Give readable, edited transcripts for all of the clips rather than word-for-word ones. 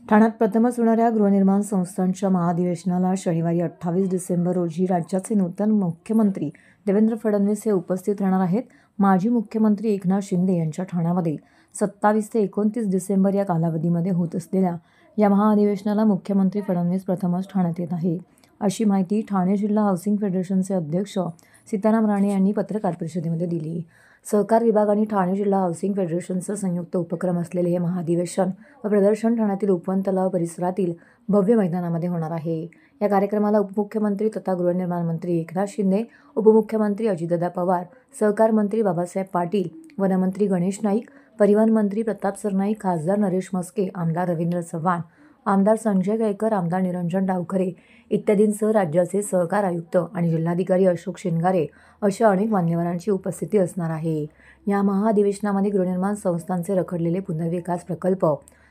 ठाण्यात प्रथमच होणाऱ्या गृहनिर्माण संस्थांच्या महाधिवेशनाला शनिवारी 28 डिसेंबर रोजी राज्याचे नूतन मुख्यमंत्री देवेंद्र फडणवीस हे उपस्थित राहणार आहेत। माजी मुख्यमंत्री एकनाथ शिंदे यांच्या ठाण्यामध्ये 27 ते 29 डिसेंबर या कालावधीमध्ये होत असलेल्या या महाअधिवेशनाला मुख्यमंत्री फडणवीस प्रथमच ठाण्यात येत आहे, अशी माहिती ठाणे जिल्हा हाऊसिंग फेडरेशनचे अध्यक्ष सीताराम राणे यांनी पत्रकार परिषदेमध्ये दिली। सहकार विभाग आणि ठाणे जिल्हा हाऊसिंग फेडरेशनचा संयुक्त उपक्रम असलेले हे महाधिवेशन व प्रदर्शन ठाण्यातील उपवन तलाव परिसरातील भव्य मैदानामध्ये होणार आहे। या कार्यक्रमाला उपमुख्यमंत्री तथा गृहनिर्माण मंत्री एकनाथ शिंदे, उपमुख्यमंत्री अजितदादा पवार, सहकार मंत्री बाबासाहेब पाटील, वनमंत्री गणेश नाईक, परिवहन मंत्री प्रताप सरनाईक, खासदार नरेश मस्के, आमदार रवींद्र चव्हाण, आमदार संजय गायकर, आमदार निरंजन डावखरे इत्यादींसह राज्याचे सहकार आयुक्त आणि जिल्हाधिकारी अशोक शिंगारे अशा अनेक मान्यवरांची उपस्थिती असणार आहे। या महाअधिवेशनामध्ये गृहनिर्माण संस्थांचे रखडलेले पुनर्विकास प्रकल्प,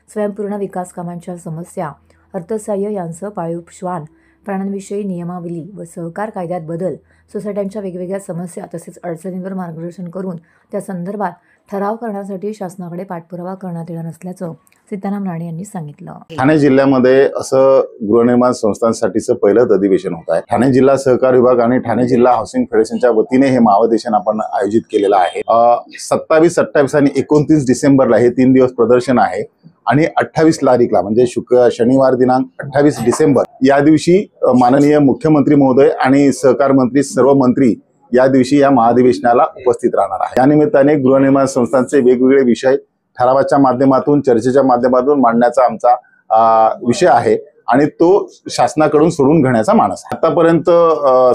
स्वयंपूर्ण विकास कामांच्या समस्या, अर्थसहाय्य यांसह पाळीव श्वान प्राण्यांविषयी नियमावली व सहकार कायद्यात बदल, सोसायट्यांच्या वेगवेगळ्या समस्या तसेच अडचणींवर मार्गदर्शन करून त्या संदर्भात ठराव करण्यासाठी शासनाकडे पाठपुरावा करण्यात येणार असल्याचं सीताराम राणे यांनी सांगितलं। ठाणे जिल्ह्यामध्ये असं गृहनिर्माण संस्थांसाठीचं पहिलंच अधिवेशन होत आहे। ठाणे जिल्हा सहकार विभाग आणि ठाणे जिल्हा हाऊसिंग फेडरेशनच्या वतीने हे महाअधिवेशन आपण आयोजित केलेलं आहे। 27, 28 आणि 29 डिसेंबरला हे 3 दिवस प्रदर्शन आहे आणि 28 तारीखला म्हणजे शनिवार दिनांक 28 डिसेंबर या दिवशी माननीय मुख्यमंत्री महोदय आणि सहकार मंत्री सर्व मंत्री या दिवशी या महाअधिवेशनाला उपस्थित राहणार आहे। या निमित्ताने गृहनिर्माण संस्थांचे वेगवेगळे विषय ठरावाच्या माध्यमातून, चर्चेच्या माध्यमातून मांडण्याचा आमचा विषय आहे आणि तो शासनाकडून सोडून घेण्याचा मानस आहे। आतापर्यंत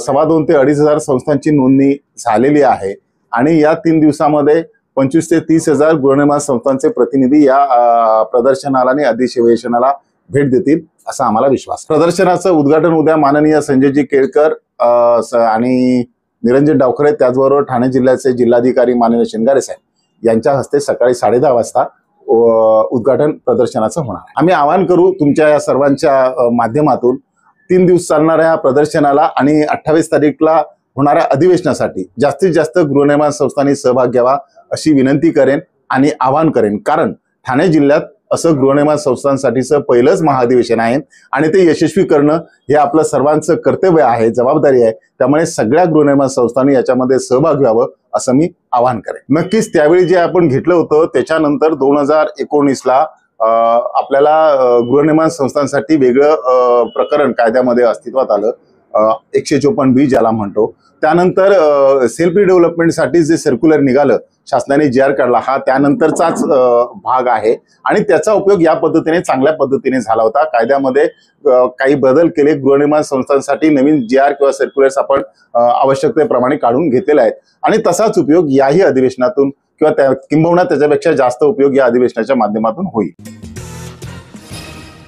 2.25 ते 2.5 संस्थांची नोंदणी झालेली आहे आणि या 3 दिवसामध्ये 25 ते 30 हजार गृहनिर्माण संस्थांचे प्रतिनिधी या प्रदर्शनाला आणि अधिवेशनाला भेट देतील असा आम्हाला विश्वास। प्रदर्शनाचं उद्घाटन उद्या माननीय संजयजी केळकर आणि निरंजन डावखरे, त्याचबरोबर ठाणे जिल्ह्याचे जिल्हाधिकारी माननीय शिंगारे साहेब यांच्या हस्ते सकाळी 10:30 वाजता उद्घाटन प्रदर्शनाचं होणार आहे। आम्ही आवाहन करू तुमच्या या सर्वांच्या माध्यमातून 3 दिवस चालणाऱ्या या प्रदर्शनाला आणि 28 तारीखला होणाऱ्या अधिवेशनासाठी जास्तीत जास्त गृहनिर्माण संस्थांनी सहभाग घ्यावा अशी विनंती करेन आणि आवाहन करेन, कारण ठाणे जिल्ह्यात असं गृहनिर्माण संस्थांसाठीचं पहिलंच महाअधिवेशन आहे आणि ते यशस्वी करणं हे आपलं सर्वांचं कर्तव्य आहे, जबाबदारी आहे। त्यामुळे सगळ्या गृहनिर्माण संस्थांनी याच्यामध्ये सहभाग घ्यावं असं मी आवाहन करेन। नक्कीच त्यावेळी जे आपण घेतलं होतं त्याच्यानंतर 2019ला आपल्याला गृहनिर्माण संस्थांसाठी वेगळं प्रकरण कायद्यामध्ये अस्तित्वात आलं, 154B ज्याला म्हणतो। त्यानंतर सेल्फ डेव्हलपमेंटसाठी जे सर्क्युलर निघालं, शासनाने GR काढला, हा त्यानंतरचाच भाग आहे आणि त्याचा उपयोग या पद्धतीने चांगल्या पद्धतीने झाला होता। कायद्यामध्ये काही बदल केले, गृहनिर्माण संस्थांसाठी नवीन GR किंवा सर्क्युलर्स आपण आवश्यकतेप्रमाणे काढून घेतलेले आहेत आणि तसाच उपयोग याही अधिवेशनातून किंवा किंबहुना त्याच्यापेक्षा जास्त उपयोग या अधिवेशनाच्या माध्यमातून होईल।